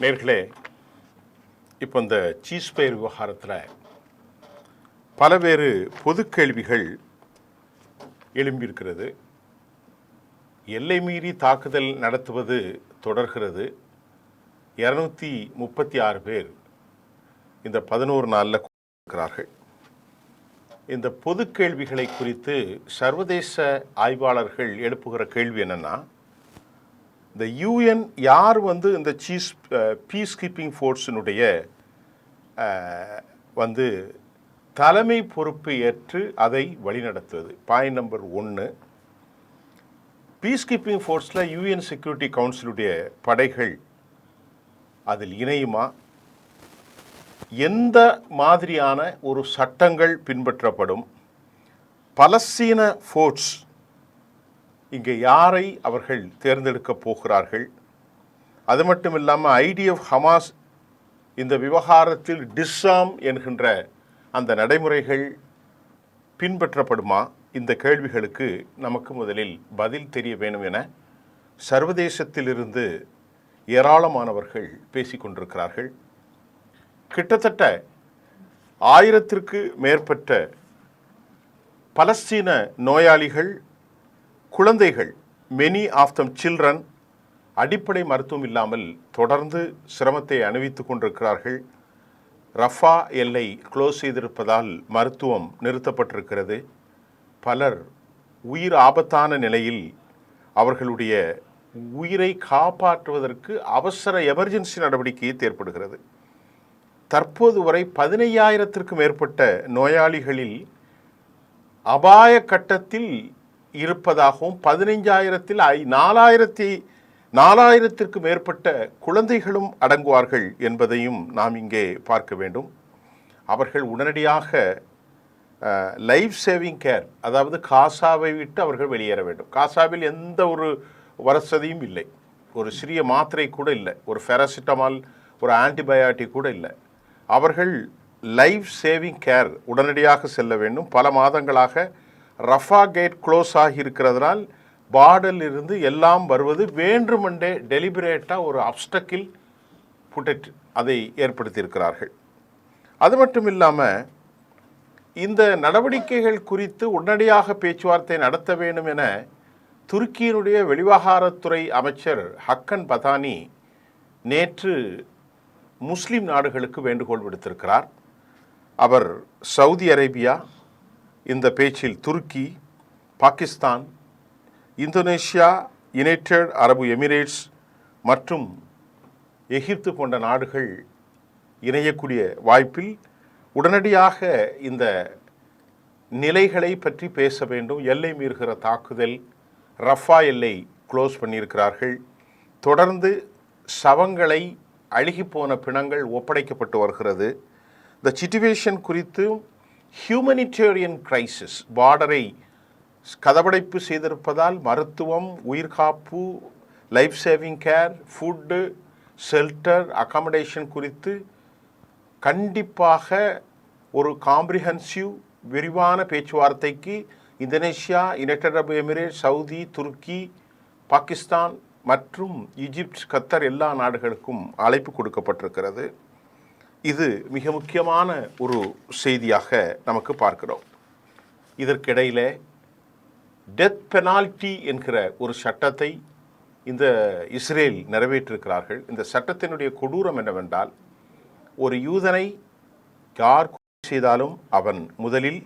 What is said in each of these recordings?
நேர்களே, இப்போ இந்த சீஸ் பயிர் விவகாரத்தில் பலவேறு பொது கேள்விகள் எழும்பியிருக்கிறது. எல்லை மீறி தாக்குதல் நடத்துவது தொடர்கிறது. 236 பேர் இந்த 11 நாளில் இருக்கிறார்கள். இந்த பொது கேள்விகளை குறித்து சர்வதேச ஆய்வாளர்கள் எழுப்புகிற கேள்வி என்னென்னா, இந்த யூஎன் யார் இந்த பீஸ் கீப்பிங் ஃபோர்ஸினுடைய தலைமை பொறுப்பை ஏற்று அதை வழிநடத்துவது. பாயிண்ட் நம்பர் 1, பீஸ் கீப்பிங் ஃபோர்ஸில் யூஎன் செக்யூரிட்டி கவுன்சிலுடைய படைகள் அதில் இணையுமா, எந்த மாதிரியான ஒரு சட்டங்கள் பின்பற்றப்படும், பலஸ்தீன ஃபோர்ஸ் இங்கே யாரை அவர்கள் தேர்ந்தெடுக்கப் போகிறார்கள், அது மட்டும் இல்லாமல் ஐடிஎஃப் ஹமாஸ் இந்த விவகாரத்தில் டிஸ்ஆர்ம் என்கின்ற அந்த நடைமுறைகள் பின்பற்றப்படுமா? இந்த கேள்விகளுக்கு நமக்கு முதலில் பதில் தெரிய வேணும் என சர்வதேசத்திலிருந்து ஏராளமானவர்கள் பேசிக்கொண்டிருக்கிறார்கள். கிட்டத்தட்ட 1000க்கு மேற்பட்ட பலஸ்தீன நோயாளிகள், குழந்தைகள், மெனி ஆஃப் தம் சில்ட்ரன் அடிப்படை மருத்துவம் இல்லாமல் தொடர்ந்து சிரமத்தை அனுபவித்துக் கொண்டிருக்கிறார்கள். ரஃபா எல்லை க்ளோஸ் செய்திருப்பதால் மருத்துவம் நிறுத்தப்பட்டிருக்கிறது. பலர் உயிர் ஆபத்தான நிலையில் அவர்களுடைய உயிரை காப்பாற்றுவதற்கு அவசர எமர்ஜென்சி நடவடிக்கை ஏற்படுகிறது. தற்போது வரை 15,000க்கு மேற்பட்ட நோயாளிகளில் அபாய கட்டத்தில் இருப்பதாகவும் 15,000ல் 4,000க்கு மேற்பட்ட குழந்தைகளும் அடங்குவார்கள் என்பதையும் நாம் இங்கே பார்க்க வேண்டும். அவர்கள் உடனடியாக லைஃப் சேவிங் கேர், அதாவது காசாவை விட்டு அவர்கள் வெளியேற வேண்டும். காசாவில் எந்த ஒரு வசதியும் இல்லை, ஒரு சிறிய மாத்திரை கூட இல்லை, ஒரு பேராசிட்டமால், ஒரு ஆன்டிபயாட்டிக் கூட இல்லை. அவர்கள் லைஃப் சேவிங் கேர் உடனடியாக செல்ல வேண்டும். பல மாதங்களாக ரஃபா கேட் க்ளோஸ் ஆகி இருக்கிறதுனால் பார்டரில் இருந்து எல்லாம் வருவது வேண்டுமென்றே டெலிபரேட்டாக ஒரு அப்டக்கில் புட்டட் அதை ஏற்படுத்தியிருக்கிறார்கள். அது மட்டும் இல்லாமல் இந்த நடவடிக்கைகள் குறித்து உடனடியாக பேச்சுவார்த்தை நடத்த வேண்டும் என துருக்கியினுடைய வெளிவகாரத்துறை அமைச்சர் ஹக்கன் பதானி நேற்று முஸ்லிம் நாடுகளுக்கு வேண்டுகோள் விடுத்திருக்கிறார். அவர் சவுதி அரேபியா, இந்த பேச்சில் துருக்கி, பாகிஸ்தான், இந்தோனேஷியா, யுனைடெட் அரபு எமிரேட்ஸ் மற்றும் எகிப்து போன்ற நாடுகள் இணையக்கூடிய வாய்ப்பில் உடனடியாக இந்த நிலைகளை பற்றி பேச வேண்டும். எல்லை மீறுகிற தாக்குதல், ரஃபா எல்லை க்ளோஸ் பண்ணியிருக்கிறார்கள். தொடர்ந்து சவங்களை, அழுகிப்போன பிணங்கள் ஒப்படைக்கப்பட்டு வருகிறது. இந்த சிச்சுவேஷன் குறித்து ஹியூமனிடேரியன் கிரைசிஸ், பார்டரை கதவடைப்பு செய்திருப்பதால் மருத்துவம், உயிர்காப்பு, life saving care, food, shelter, accommodation குறித்து கண்டிப்பாக ஒரு காம்ப்ரிஹென்சிவ் விரிவான பேச்சுவார்த்தைக்கு இந்தோனேஷியா, யுனைடெட் அரபு எமிரேட்ஸ், சவுதி, துருக்கி, பாகிஸ்தான் மற்றும் ஈஜிப்ட், கத்தர் எல்லா நாடுகளுக்கும் அழைப்பு கொடுக்கப்பட்டிருக்கிறது. இது மிக முக்கியமான ஒரு செய்தியாக நமக்கு பார்க்கிறோம். இதற்கிடையில் டெத் பெனால்டி என்கிற ஒரு சட்டத்தை இந்த இஸ்ரேல் நிறைவேற்றிருக்கிறார்கள். இந்த சட்டத்தினுடைய கொடூரம் என்னவென்றால், ஒரு யூதனை யார் செய்தாலும் அவன் முதலில்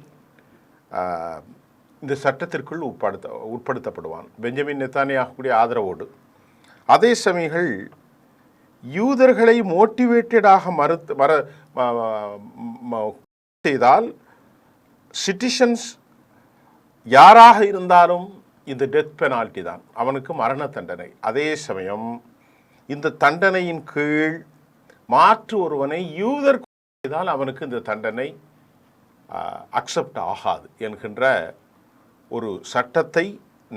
இந்த சட்டத்திற்குள் உட்படுத்தப்படுவான், பெஞ்சமின் நெத்தானியாகுடைய ஆதரவோடு. அதே சமயங்கள் யூதர்களை மோட்டிவேட்டடாக செய்தால் சிட்டிசன்ஸ் யாராக இருந்தாலும் இந்த டெத் பெனால்ட்டி தான், அவனுக்கு மரண தண்டனை. அதே சமயம் இந்த தண்டனையின் கீழ் மாற்று ஒருவனை யூதர் செய்தால் அவனுக்கு இந்த தண்டனை அக்செப்ட் ஆகாது என்கின்ற ஒரு சட்டத்தை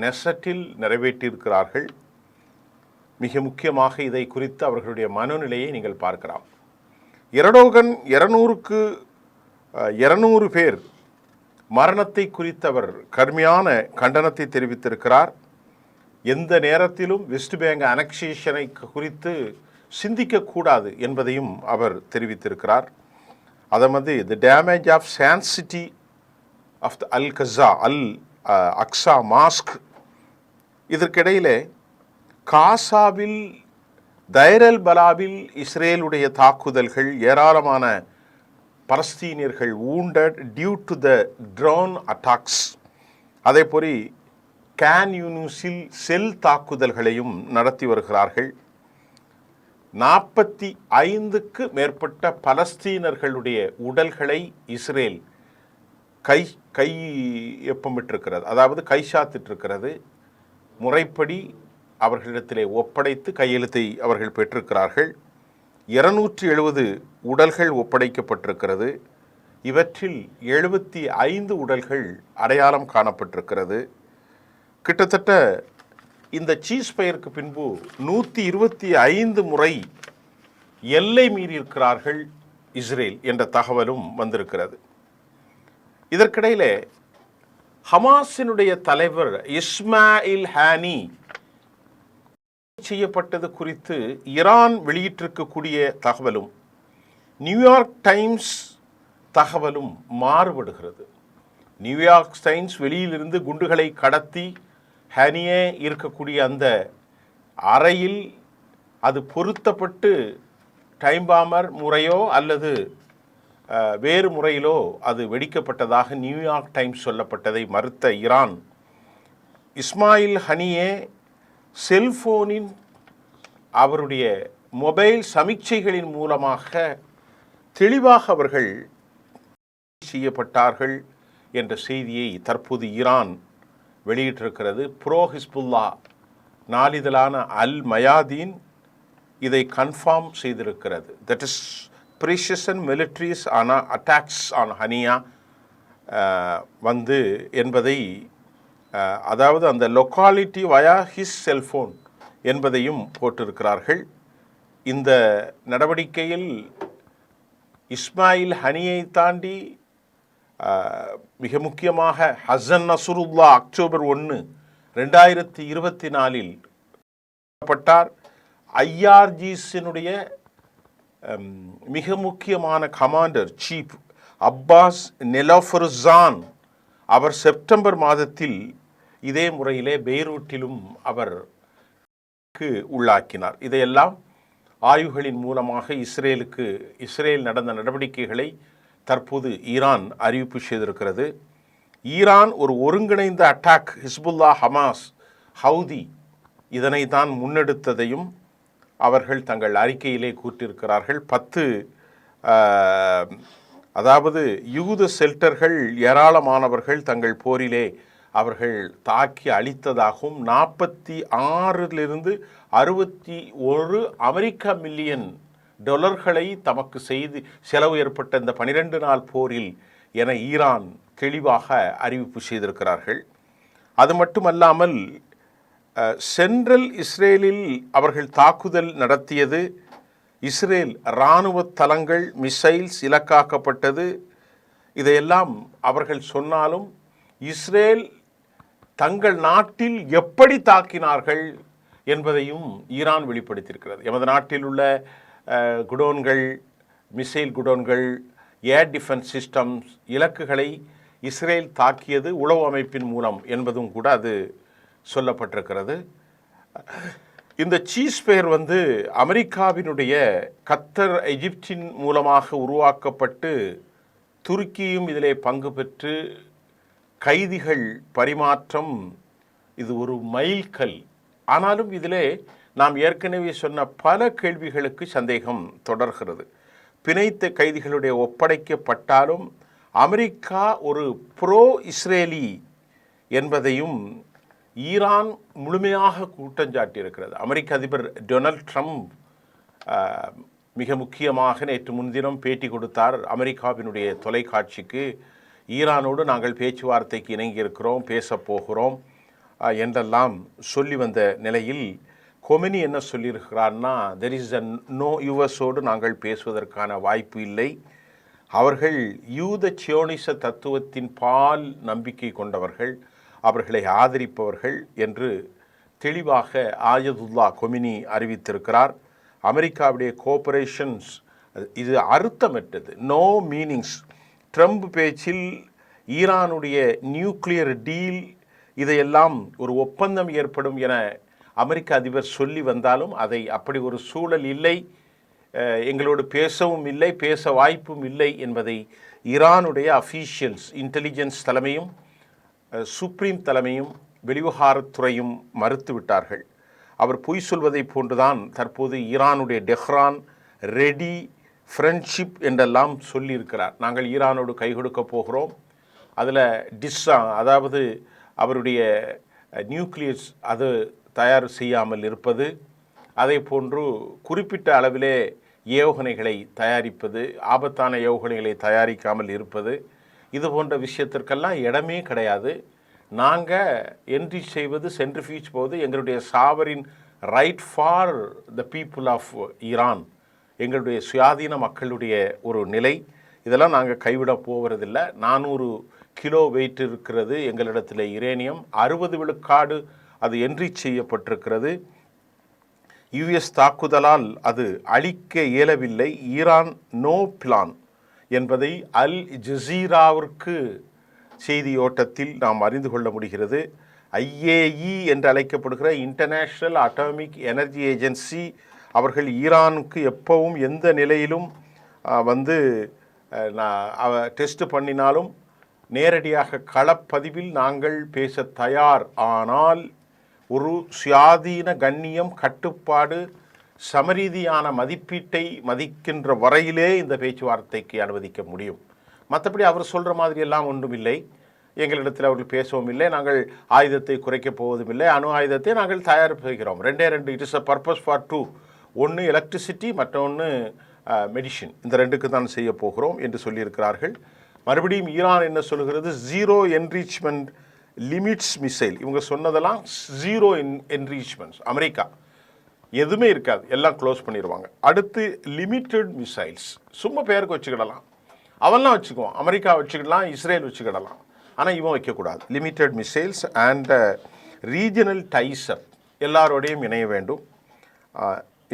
நெசட்டில் நிறைவேற்றியிருக்கிறார்கள். மிக முக்கியமாக இதை குறித்து அவர்களுடைய மனநிலையை நீங்கள் பார்க்கலாம். எர்டோகன் 200 பேர் மரணத்தை குறித்து அவர் கடுமையான கண்டனத்தை தெரிவித்திருக்கிறார். எந்த நேரத்திலும் வெஸ்ட் பேங்க் அனெக்சேஷனை குறித்து சிந்திக்கக்கூடாது என்பதையும் அவர் தெரிவித்திருக்கிறார். அதாவது the damage of sanctity of the Al Aqsa mosque. இதற்கிடையிலே காசாவில் தைரல் பலாவில் இஸ்ரேலுடைய தாக்குதல்கள், ஏராளமான பலஸ்தீனியர்கள் wounded due to the drone attacks. அதேபோல் கேன் யூனிஸில் செல் தாக்குதல்களையும் நடத்தி வருகிறார்கள். 45க்கு மேற்பட்ட பலஸ்தீனர்களுடைய உடல்களை இஸ்ரேல் கையொப்பமிட்டிருக்கிறது, அதாவது கைச்சாத்திட்டிருக்கிறது. முறைப்படி அவர்களிடத்திலே ஒப்படைத்து கையெழுத்தை அவர்கள் பெற்றிருக்கிறார்கள். 270 உடல்கள் ஒப்படைக்கப்பட்டிருக்கிறது. இவற்றில் 75 உடல்கள் அடையாளம் காணப்பட்டிருக்கிறது. கிட்டத்தட்ட இந்த சீஸ் ஃபயருக்கு பின்பு 125 முறை எல்லை மீறியிருக்கிறார்கள் இஸ்ரேல் என்ற தகவலும் வந்திருக்கிறது. இதற்கிடையிலே ஹமாஸினுடைய தலைவர் இஸ்மாயில் ஹானி செய்யப்பட்டது குறித்து ஈரான் வெளியிட்டிருக்கக்கூடிய தகவலும் நியூயார்க் டைம்ஸ் தகவலும் மாறுபடுகிறது. நியூயார்க் டைம்ஸ் வெளியிலிருந்து குண்டுகளை கடத்தி ஹனியே இருக்கக்கூடிய அந்த அறையில் அது பொருத்தப்பட்டு டைம் பாமர் முறையோ அல்லது வேறு முறையிலோ அது வெடிக்கப்பட்டதாக நியூயார்க் டைம்ஸ் சொல்லப்பட்டதை மறுத்த ஈரான், இஸ்மாயில் ஹனியே செல்போனின் அவருடைய மொபைல் சமிக்சைகளின் மூலமாக தெளிவாக அவர்கள் செய்யப்பட்டார்கள் என்ற செய்தியை தற்போது ஈரான் வெளியிட்டிருக்கிறது. ப்ரோ ஹிஸ்புல்லா நாளிதழான அல் மயாதீன் இதை கன்ஃபார்ம் செய்திருக்கிறது. தட் இஸ் ப்ரிசிஷன் மிலிட்ரிஸ் ஆன அட்டாக்ஸ் ஆன் ஹனியா என்பதை, அதாவது அந்த லொக்காலிட்டி வயா ஹிஸ் செல்ஃபோன் என்பதையும் போட்டிருக்கிறார்கள். இந்த நடவடிக்கையில் இஸ்மாயில் ஹனியை தாண்டி மிக முக்கியமாக ஹசன் நசுருல்லா அக்டோபர் 1, 2024 பட்டார். ஐஆர்ஜிஸினுடைய மிக முக்கியமான கமாண்டர் சீஃப் அப்பாஸ் நெலோஃபருசான் அவர் செப்டம்பர் மாதத்தில் இதே முறையிலே பெய்ரூட்டிலும் அவர் உள்ளாக்கினார். இதையெல்லாம் ஆய்வுகளின் மூலமாக இஸ்ரேல் நடந்த நடவடிக்கைகளை தற்போது ஈரான் அறிவிப்பு செய்திருக்கிறது. ஈரான் ஒரு ஒருங்கிணைந்த அட்டாக் ஹிஸ்புல்லா, ஹமாஸ், ஹவுதி இதனை தான் முன்னெடுத்ததையும் அவர்கள் தங்கள் அறிக்கையிலே கூட்டியிருக்கிறார்கள். 10 அதாவது யூத ஷெல்டர்கள் ஏராளமானவர்கள் தங்கள் போரிலே அவர்கள் தாக்கி அழித்ததாகவும் 46லிருந்து 61 அமெரிக்க மில்லியன் டாலர்களை தமக்கு செய்து செலவு ஏற்பட்ட இந்த 12 நாள் போரில் என ஈரான் தெளிவாக அறிவிப்பு செய்திருக்கிறார்கள். அது மட்டுமல்லாமல் சென்ட்ரல் இஸ்ரேலில் அவர்கள் தாக்குதல் நடத்தியது, இஸ்ரேல் இராணுவ தளங்கள் மிசைல்ஸ் இலக்காக்கப்பட்டது. இதையெல்லாம் அவர்கள் சொன்னாலும் இஸ்ரேல் தங்கள் நாட்டில் எப்படி தாக்கினார்கள் என்பதையும் ஈரான் வெளிப்படுத்தியிருக்கிறது. எமது நாட்டில் உள்ள குடோன்கள், மிசைல் குடோன்கள், ஏர் டிஃபென்ஸ் சிஸ்டம்ஸ் இலக்குகளை இஸ்ரேல் தாக்கியது உளவு அமைப்பின் மூலம் என்பதும் கூட அது சொல்லப்பட்டிருக்கிறது. இந்த சீஸ் ஃபயர் அமெரிக்காவினுடைய கத்தர், எகிப்தின் மூலமாக உருவாக்கப்பட்டு துருக்கியும் இதிலே பங்கு பெற்று கைதிகள் பரிமாற்றம், இது ஒரு மைல்கல். ஆனாலும் இதிலே நாம் ஏற்கனவே சொன்ன பல கேள்விகளுக்கு சந்தேகம் தொடர்கிறது. பிணைத்த கைதிகளுடைய ஒப்படைக்கப்பட்டாலும் அமெரிக்கா ஒரு ப்ரோ இஸ்ரேலி என்பதையும் ஈரான் முழுமையாக குற்றஞ்சாட்டியிருக்கிறது. அமெரிக்க அதிபர் டொனால்ட் ட்ரம்ப் மிக முக்கியமாக நேற்று முன்தினம் பேட்டி கொடுத்தார் அமெரிக்காவினுடைய தொலைக்காட்சிக்கு. ஈரானோடு நாங்கள் பேச்சுவார்த்தைக்கு இணங்கியிருக்கிறோம், பேசப்போகிறோம் என்றெல்லாம் சொல்லி வந்த நிலையில் கொமெனி என்ன சொல்லியிருக்கிறார்னா, தெர் இஸ் அ நோ, யுஎஸோடு நாங்கள் பேசுவதற்கான வாய்ப்பு இல்லை, அவர்கள் யூத சியோனிச தத்துவத்தின் பால் நம்பிக்கை கொண்டவர்கள், அவர்களை ஆதரிப்பவர்கள் என்று தெளிவாக ஆயதுல்லா கொமினி அறிவித்திருக்கிறார். அமெரிக்காவுடைய கோஆபரேஷன்ஸ் இது அர்த்தமற்றது, நோ மீனிங்ஸ். ட்ரம்ப் பேச்சில் ஈரானுடைய நியூக்ளியர் டீல் இதையெல்லாம் ஒரு ஒப்பந்தம் ஏற்படும் என அமெரிக்க அதிபர் சொல்லி வந்தாலும் அதை அப்படி ஒரு சூழல் இல்லை, எங்களோடு பேசவும் இல்லை, பேச வாய்ப்பும் இல்லை என்பதை ஈரானுடைய அஃபீஷியல்ஸ், இன்டெலிஜென்ஸ் தலைமையும் சுப்ரீம் தலைமையும் வெளிவிவகாரத்துறையும் மறுத்துவிட்டார்கள். அவர் பொய் சொல்வதை போன்றுதான் தற்போது ஈரானுடைய டெஹ்ரான் ரெடி ஃப்ரெண்ட்ஷிப் என்றெல்லாம் சொல்லியிருக்கிறார். நாங்கள் ஈரானோடு கை கொடுக்க போகிறோம், அதில் அதாவது அவருடைய நியூக்ளியஸ் அது தயார் செய்யாமல் இருப்பது, அதே போன்று குறிப்பிட்ட அளவிலே ஏவுகணைகளை தயாரிப்பது, ஆபத்தான ஏவுகணைகளை தயாரிக்காமல் இருப்பது, இது போன்ற விஷயத்திற்கெல்லாம் இடமே கிடையாது. நாங்கள் என்ட்ரி செய்வது, சென்ட்ரிஃபியூஜ் போவது எங்களுடைய sovereign right for the people of Iran, எங்களுடைய சுயாதீன மக்களுடைய ஒரு நிலை. இதெல்லாம் நாங்கள் கைவிட போவதில்லை. 400 கிலோ வெயிட் இருக்கிறது எங்களிடத்தில் யுரேனியம், 60 விழுக்காடு அது என்ட்ரி செய்யப்பட்டிருக்கிறது. யுஎஸ் தாக்குதலால் அது அழிக்க இயலவில்லை, ஈரான் நோ பிளான் என்பதை அல் ஜசீராவிற்கு செய்தியோட்டத்தில் நாம் அறிந்து கொள்ள முடிகிறது. ஐஏஇ என்று அழைக்கப்படுகிற இன்டர்நேஷ்னல் அட்டாமிக் எனர்ஜி ஏஜென்சி அவர்கள் ஈரானுக்கு எப்பவும் எந்த நிலையிலும் டெஸ்ட் பண்ணினாலும் நேரடியாக களப்பதிவில் நாங்கள் பேச தயார், ஆனால் ஒரு சுயாதீன கண்ணியம், கட்டுப்பாடு, சமரீதியான மதிப்பீட்டை மதிக்கின்ற வரையிலே இந்த பேச்சுவார்த்தைக்கு அனுமதிக்க முடியும். மற்றபடி அவர் சொல்கிற மாதிரி எல்லாம் ஒன்றும் இல்லை, எங்களிடத்தில் அவர்கள் பேசவும் இல்லை, நாங்கள் ஆயுதத்தை குறைக்கப் போவதும் இல்லை, அணு ஆயுதத்தை நாங்கள் தயார் செய்கிறோம். 2 it is a purpose for 2, ஒன்று எலக்ட்ரிசிட்டி, மற்றொன்று மெடிசின், இந்த 2க்கு தான் செய்ய போகிறோம் என்று சொல்லியிருக்கிறார்கள். மறுபடியும் ஈரான் என்ன சொல்கிறது, ஜீரோ என்ரிச்மெண்ட் லிமிட்ஸ் மிசைல், இவங்க சொன்னதெல்லாம் ஜீரோ என்ரிச்மெண்ட்ஸ், அமெரிக்கா எதுவுமே இருக்காது, எல்லாம் க்ளோஸ் பண்ணிடுவாங்க. அடுத்து லிமிட்டட் மிசைல்ஸ், சும்மா பேருக்கு வச்சுக்கிடலாம், அவெல்லாம் வச்சுக்குவோம், அமெரிக்கா வச்சுக்கிடலாம், இஸ்ரேல் வச்சுக்கிடலாம், ஆனால் இவன் வைக்கக்கூடாது. லிமிட்டட் மிசைல்ஸ் அண்ட் ரீஜனல் டைஸ்அப், எல்லாரோடையும் இணைய வேண்டும்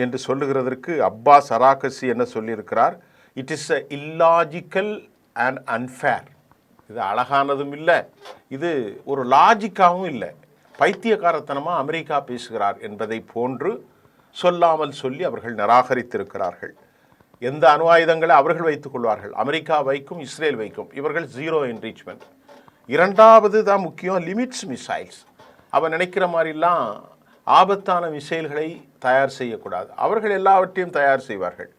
என்று சொல்லுகிறதற்கு அப்பாஸ் அராகசி என்ன சொல்லியிருக்கிறார், it is a illogical and unfair. இது அழகானதும் இல்லை, இது ஒரு லாஜிக்காகவும் இல்லை, பைத்தியக்காரத்தனமாக அமெரிக்கா பேசுகிறார் என்பதை போன்று சொல்லாமல் சொல்லி அவர்கள் நிராகரித்திருக்கிறார்கள். எந்த அணு ஆயுதங்களை அவர்கள் வைத்துக் கொள்வார்கள், அமெரிக்கா வைக்கும், இஸ்ரேல் வைக்கும், இவர்கள் ஜீரோ என்ரிச்மெண்ட். 2வது தான் முக்கியம், லிமிட்ஸ் மிசைல்ஸ். அவன் நினைக்கிற மாதிரிலாம் ஆபத்தான மிசைல்களை தயார் செய்யக்கூடாது, அவர்கள் எல்லாவற்றையும் தயார் செய்வார்கள்,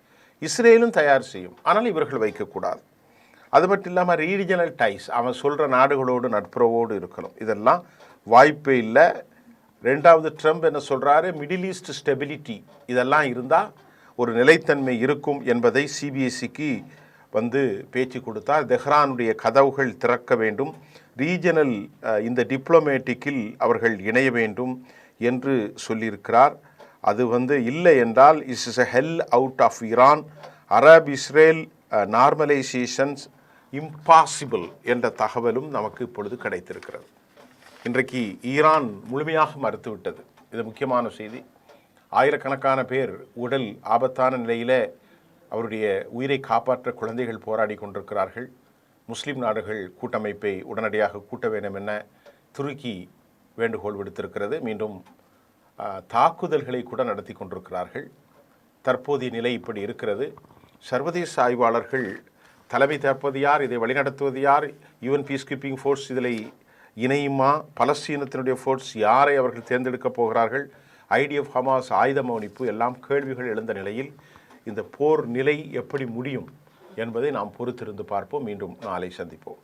இஸ்ரேலும் தயார் செய்யும், ஆனால் இவர்கள் வைக்கக்கூடாது. அது மட்டும் இல்லாமல் ரீஜனல் டைஸ், அவன் சொல்கிற நாடுகளோடு நட்புறவோடு இருக்கணும், இதெல்லாம் வாய்ப்பே இல்லை. 2வது ட்ரம்ப் என்ன சொல்கிறாரு, மிடில் ஈஸ்ட் ஸ்டெபிலிட்டி, இதெல்லாம் இருந்தால் ஒரு நிலைத்தன்மை இருக்கும் என்பதை சிபிஎஸ்சிக்கு பேச்சு கொடுத்தார். தெஹ்ரானுடைய கதவுகள் திறக்க வேண்டும், ரீஜனல் இந்த டிப்ளமேட்டிக்கில் அவர்கள் இணைய வேண்டும் என்று சொல்லியிருக்கிறார். அது இல்லை என்றால் is is a hell out of Iran, Arab Israel normalisations impossible என்ற தகவலும் நமக்கு இப்பொழுது கிடைத்திருக்கிறது. இன்றைக்கு ஈரான் முழுமையாக மறுத்துவிட்டது, இது முக்கியமான செய்தி. ஆயிரக்கணக்கான பேர் உடல் ஆபத்தான நிலையில் அவருடைய உயிரை காப்பாற்ற குழந்தைகள் போராடி கொண்டிருக்கிறார்கள். முஸ்லீம் நாடுகள் கூட்டமைப்பை உடனடியாக கூட்ட வேண்டும் என துருக்கி வேண்டுகோள் விடுத்திருக்கிறது. மீண்டும் தாக்குதல்களை கூட நடத்தி கொண்டிருக்கிறார்கள். தற்போதைய நிலை இப்படி இருக்கிறது. சர்வதேச ஆய்வாளர்கள் தலைமை தேர்ப்பது யார், இதை வழிநடத்துவது யார், யுஎன் பீஸ் கீப்பிங் ஃபோர்ஸ் இதில் இணையுமா, பலஸ்தீனத்தினுடைய ஃபோர்ஸ் யாரை அவர்கள் தேர்ந்தெடுக்கப் போகிறார்கள், ஐடிஎஃப், ஹமாஸ், ஆயுத மௌனிப்பு எல்லாம் கேள்விகள் எழுந்த நிலையில் இந்த போர் நிலை எப்படி முடியும் என்பதை நாம் பொறுத்திருந்து பார்ப்போம். மீண்டும் நாளை சந்திப்போம்.